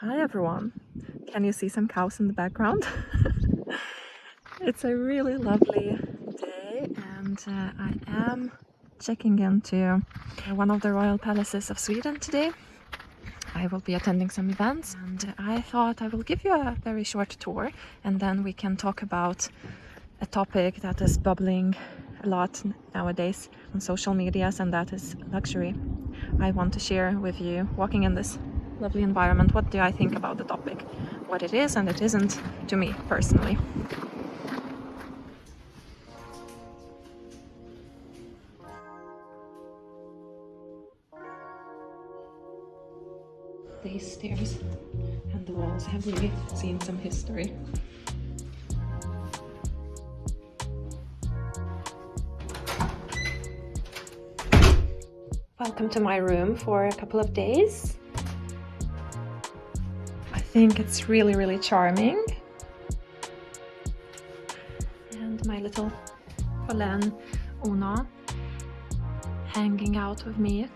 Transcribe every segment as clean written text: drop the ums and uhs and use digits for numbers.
Hi everyone! Can you see some cows in the background? It's a really lovely day and I am checking into one of the royal palaces of Sweden today. I will be attending some events and I thought I will give you a very short tour and then we can talk about a topic that is bubbling a lot nowadays on social medias, and that is luxury. I want to share with you, walking in this lovely environment, what do I think about the topic, what it is and it isn't to me personally. These stairs and the walls have really seen some history. Welcome to my room for a couple of days. I think it's really charming. And my little Polen Una hanging out with me.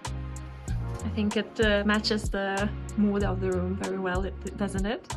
I think it matches the mood of the room very well, doesn't it?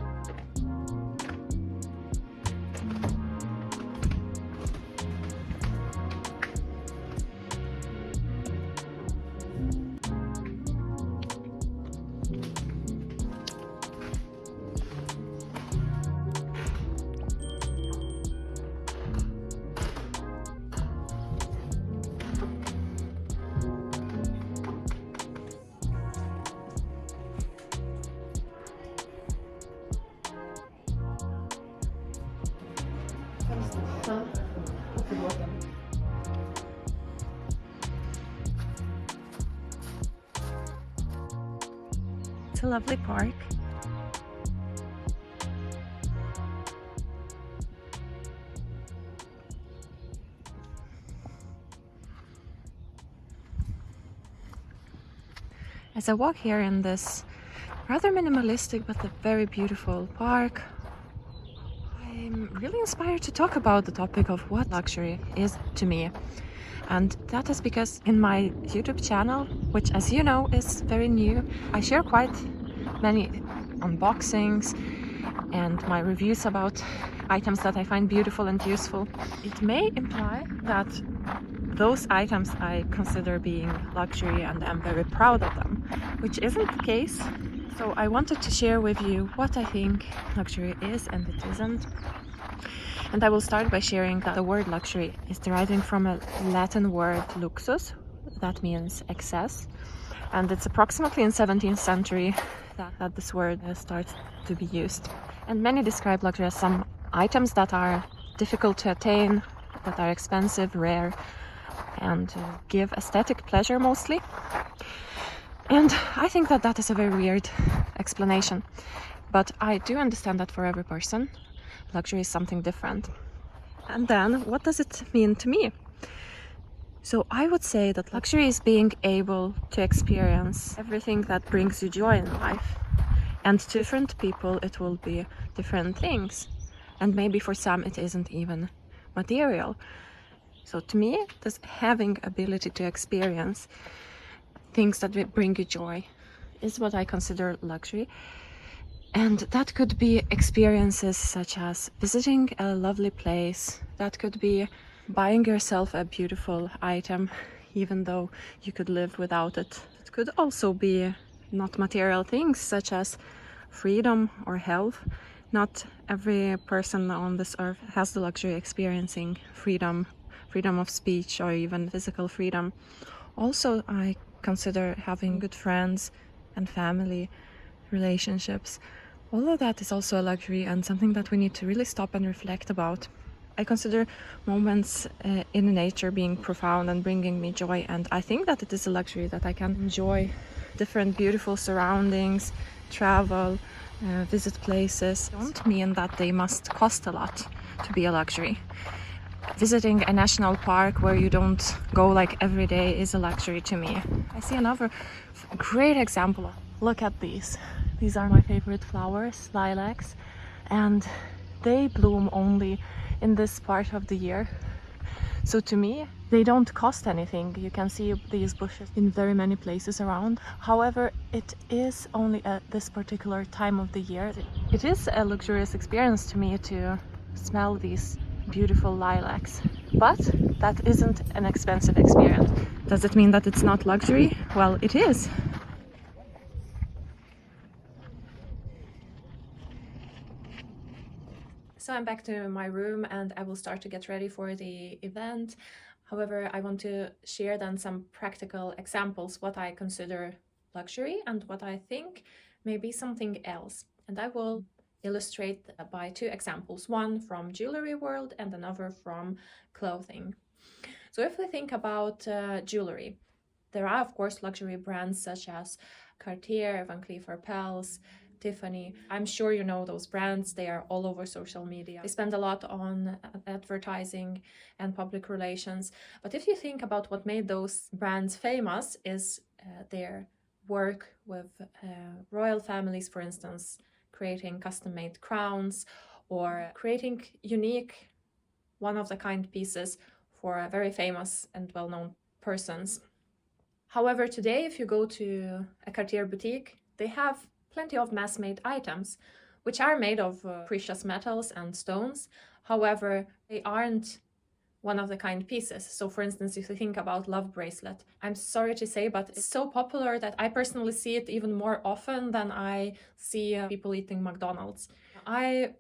It's a lovely park. As I walk here in this rather minimalistic but a very beautiful park, I'm really inspired to talk about the topic of what luxury is to me. And that is because in my YouTube channel, which as you know is very new, I share quite many unboxings and my reviews about items that I find beautiful and useful. It may imply that those items I consider being luxury and I'm very proud of them, which isn't the case. So I wanted to share with you what I think luxury is and it isn't. And I will start by sharing that the word luxury is deriving from a Latin word luxus, that means excess. And it's approximately in 17th century that this word starts to be used. And many describe luxury as some items that are difficult to attain, that are expensive, rare, and give aesthetic pleasure mostly. And I think that that is a very weird explanation. But I do understand that for every person, luxury is something different. And then, what does it mean to me? So I would say that luxury is being able to experience everything that brings you joy in life. And to different people, it will be different things. And maybe for some, it isn't even material. So to me, this having ability to experience things that bring you joy is what I consider luxury. And that could be experiences such as visiting a lovely place. That could be buying yourself a beautiful item, even though you could live without it. It could also be not material things such as freedom or health. Not every person on this earth has the luxury of experiencing freedom of speech or even physical freedom. Also, I consider having good friends and family relationships. All of that is also a luxury and something that we need to really stop and reflect about. I consider moments in nature being profound and bringing me joy, and I think that it is a luxury that I can enjoy different beautiful surroundings, travel, visit places. I don't mean that they must cost a lot to be a luxury. Visiting a national park where you don't go like every day is a luxury to me. I see another great example. Look at these. These are my favorite flowers, lilacs, and they bloom only in this part of the year. So to me, They don't cost anything. You can see these bushes in very many places around. However, it is only at this particular time of the year. It is a luxurious experience to me to smell these beautiful lilacs. But that isn't an expensive experience. Does it mean that it's not luxury? Well, it is. So I'm back to my room and I will start to get ready for the event. However, I want to share then some practical examples what I consider luxury and what I think may be something else. And I will illustrate by two examples, one from jewelry world and another from clothing. So if we think about jewelry, there are of course luxury brands such as Cartier, Van Cleef & Arpels, Tiffany. I'm sure you know those brands. They are all over social media. They spend a lot on advertising and public relations. But if you think about what made those brands famous is their work with royal families, for instance, creating custom-made crowns or creating unique one-of-the-kind pieces for very famous and well-known persons. However, today, if you go to a Cartier boutique, they have plenty of mass-made items, which are made of precious metals and stones. However, they aren't one-of-the-kind pieces. So for instance, if you think about love bracelet, I'm sorry to say, but it's so popular that I personally see it even more often than I see people eating McDonald's. I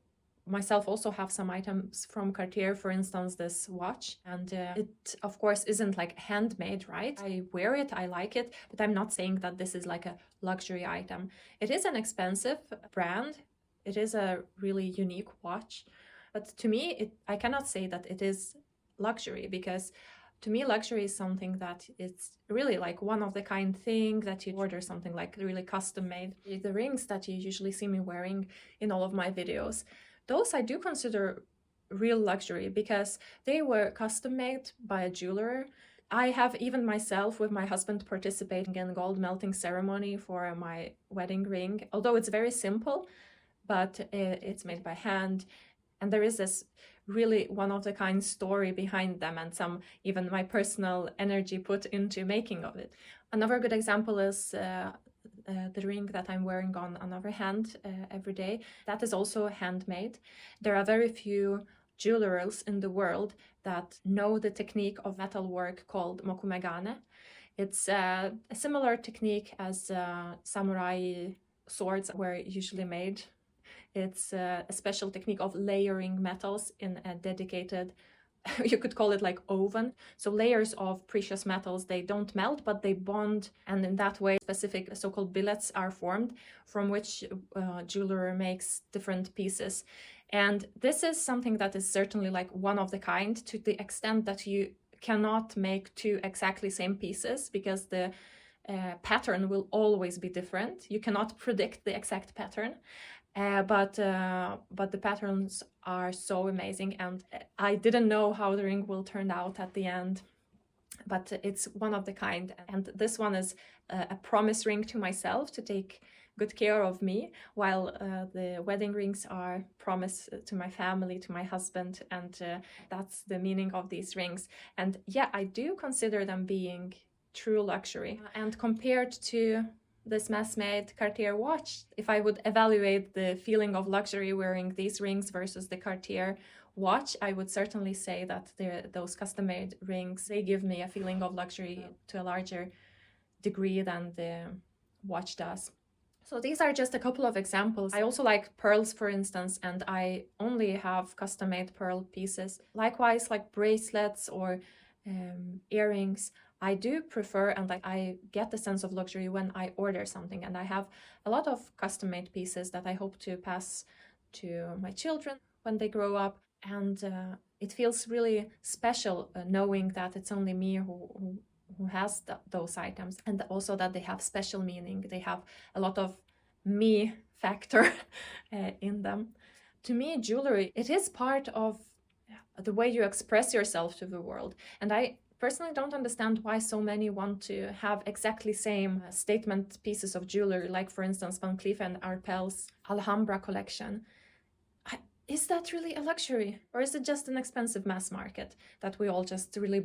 myself also have some items from Cartier, for instance, this watch, and it of course isn't like handmade, right? I wear it, I like it, but I'm not saying that this is like a luxury item. It is an expensive brand. It is a really unique watch, but to me, I cannot say that it is luxury, because to me, luxury is something that it's really like one-of-the-kind thing that you order, something like really custom-made. The rings that you usually see me wearing in all of my videos, those I do consider real luxury because they were custom-made by a jeweler. I have even myself with my husband participating in a gold melting ceremony for my wedding ring, although it's very simple, but it's made by hand. And there is this really one-of-the-kind story behind them and some even my personal energy put into making of it. Another good example is the ring that I'm wearing on another hand every day. That is also handmade. There are very few jewelers in the world that know the technique of metal work called mokumegane. It's a similar technique as samurai swords were usually made. It's a special technique of layering metals in a dedicated, you could call it like oven. So layers of precious metals, they don't melt, but they bond. And in that way, specific so-called billets are formed from which jeweler makes different pieces. And this is something that is certainly like one of the kind, to the extent that you cannot make two exactly same pieces because the pattern will always be different. You cannot predict the exact pattern. But the patterns are so amazing, and I didn't know how the ring will turn out at the end, but it's one of the kind. And this one is a promise ring to myself to take good care of me, while the wedding rings are promise to my family, to my husband, and that's the meaning of these rings. And yeah, I do consider them being true luxury. And compared to this mass-made Cartier watch, if I would evaluate the feeling of luxury wearing these rings versus the Cartier watch, I would certainly say that those custom-made rings, they give me a feeling of luxury to a larger degree than the watch does. So these are just a couple of examples. I also like pearls, for instance, and I only have custom-made pearl pieces. Likewise, like bracelets or earrings, I do prefer, and like I get the sense of luxury when I order something, and I have a lot of custom-made pieces that I hope to pass to my children when they grow up, and it feels really special knowing that it's only me who has those items, and also that they have special meaning. They have a lot of me factor in them. To me, jewelry, it is part of the way you express yourself to the world, and I personally don't understand why so many want to have exactly same statement pieces of jewelry, like for instance Van Cleef & Arpels Alhambra collection. Is that really a luxury, or is it just an expensive mass market that we all just really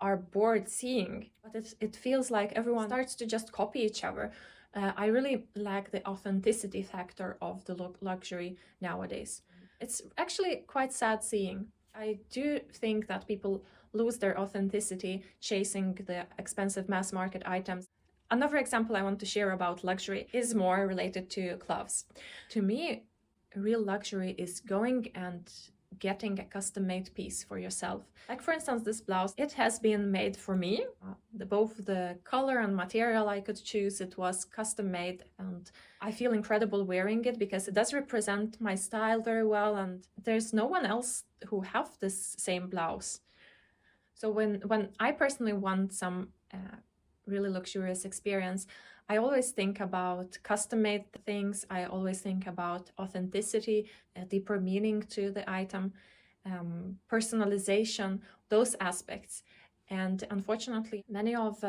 are bored seeing, but it feels like everyone starts to just copy each other. I really lack the authenticity factor of the luxury nowadays. It's actually quite sad seeing. I do think that people lose their authenticity chasing the expensive mass market items. Another example I want to share about luxury is more related to clothes. To me, real luxury is going and getting a custom-made piece for yourself. Like for instance, this blouse, it has been made for me. Both the color and material I could choose, it was custom-made, and I feel incredible wearing it because it does represent my style very well, and there's no one else who have this same blouse. So when I personally want some really luxurious experience, I always think about custom-made things. I always think about authenticity, a deeper meaning to the item, personalization, those aspects. And unfortunately, many of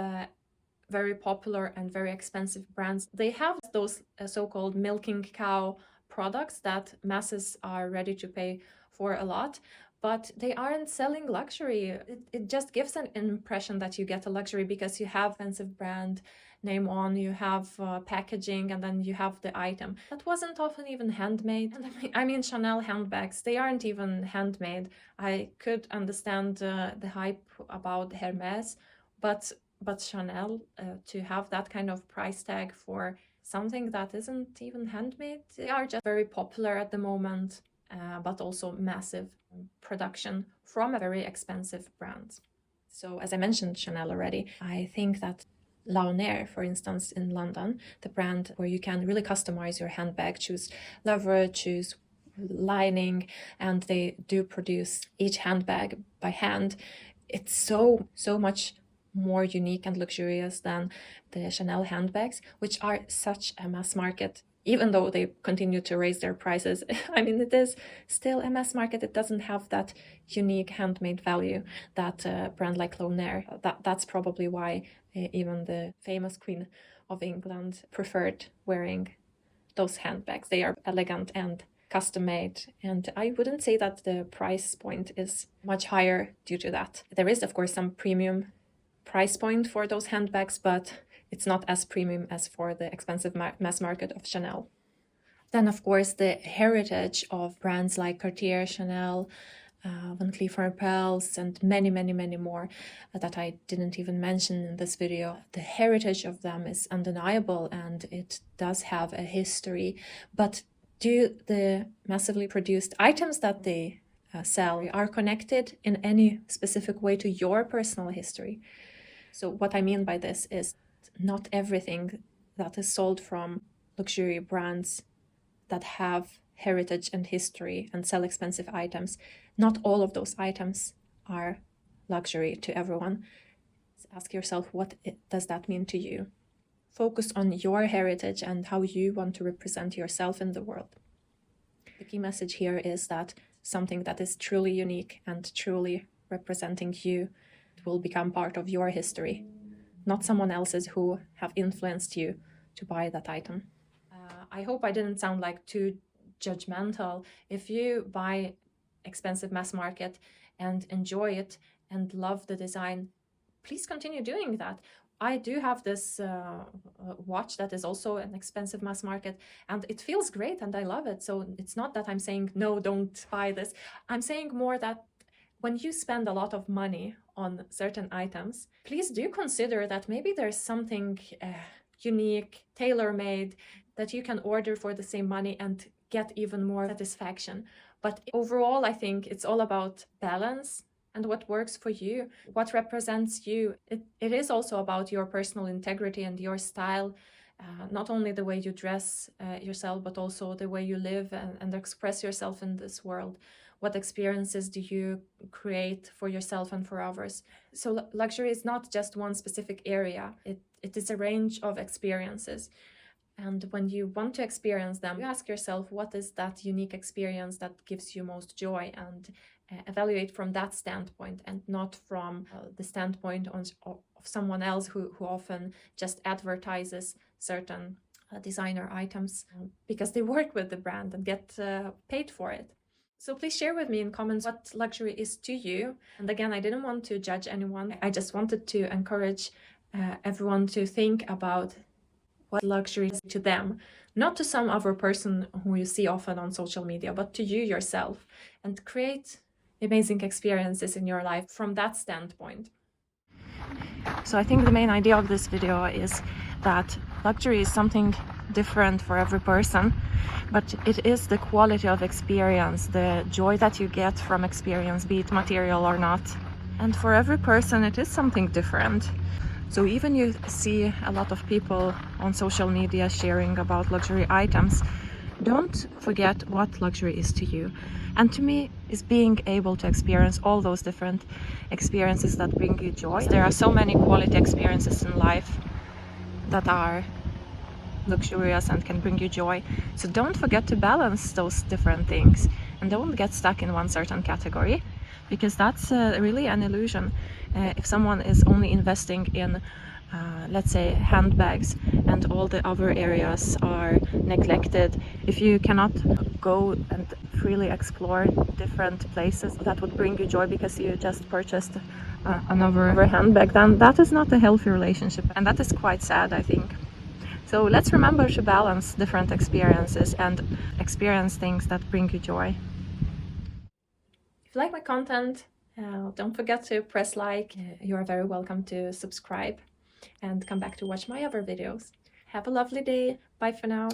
very popular and very expensive brands, they have those so-called milking cow products that masses are ready to pay for a lot, but they aren't selling luxury. It just gives an impression that you get a luxury because you have expensive brand name on, you have packaging, and then you have the item. That wasn't often even handmade. And I mean Chanel handbags, they aren't even handmade. I could understand the hype about Hermes, but Chanel, to have that kind of price tag for something that isn't even handmade, they are just very popular at the moment, but also massive production from a very expensive brand. So as I mentioned Chanel already, I think that Lilac, for instance, in London, the brand where you can really customize your handbag, choose leather, choose lining, and they do produce each handbag by hand. It's so much more unique and luxurious than the Chanel handbags, which are such a mass market. Even though they continue to raise their prices, I mean, it is still a mass market. It doesn't have that unique handmade value that a brand like Lilac. That's probably why even the famous Queen of England preferred wearing those handbags. They are elegant and custom made, and I wouldn't say that the price point is much higher due to that. There is, of course, some premium price point for those handbags, but it's not as premium as for the expensive mass market of Chanel. Then, of course, the heritage of brands like Cartier, Chanel, Van Cleef & Arpels, and many more that I didn't even mention in this video. The heritage of them is undeniable, and it does have a history. But do the massively produced items that they sell are connected in any specific way to your personal history? So what I mean by this is not everything that is sold from luxury brands that have heritage and history and sell expensive items, not all of those items are luxury to everyone. Ask yourself, what does that mean to you? Focus on your heritage and how you want to represent yourself in the world. The key message here is that something that is truly unique and truly representing you will become part of your history, not someone else's who have influenced you to buy that item. I hope I didn't sound like too judgmental. If you buy expensive mass market and enjoy it and love the design, please continue doing that. I do have this watch that is also an expensive mass market, and it feels great and I love it. So it's not that I'm saying, no, don't buy this. I'm saying more that when you spend a lot of money on certain items, please do consider that maybe there's something unique, tailor-made, that you can order for the same money and get even more satisfaction. But overall, I think it's all about balance and what works for you, what represents you. It is also about your personal integrity and your style, not only the way you dress yourself, but also the way you live and express yourself in this world. What experiences do you create for yourself and for others? So luxury is not just one specific area. It is a range of experiences. And when you want to experience them, you ask yourself, what is that unique experience that gives you most joy, and evaluate from that standpoint and not from the standpoint of someone else who often just advertises certain designer items because they work with the brand and get paid for it. So please share with me in comments what luxury is to you. And again, I didn't want to judge anyone. I just wanted to encourage everyone to think about what luxury is to them, not to some other person who you see often on social media, but to you yourself, and create amazing experiences in your life from that standpoint. So I think the main idea of this video is that luxury is something different for every person, but it is the quality of experience, the joy that you get from experience, be it material or not. And for every person it is something different. So even you see a lot of people on social media sharing about luxury items, don't forget what luxury is to you. And to me, is being able to experience all those different experiences that bring you joy. There are so many quality experiences in life that are luxurious and can bring you joy. So don't forget to balance those different things and don't get stuck in one certain category, because that's really an illusion. If someone is only investing in let's say handbags and all the other areas are neglected, if you cannot go and freely explore different places that would bring you joy because you just purchased another handbag, then that is not a healthy relationship, and that is quite sad, I think. So let's remember to balance different experiences and experience things that bring you joy. If you like my content, don't forget to press like. You are very welcome to subscribe and come back to watch my other videos. Have a lovely day. Bye for now.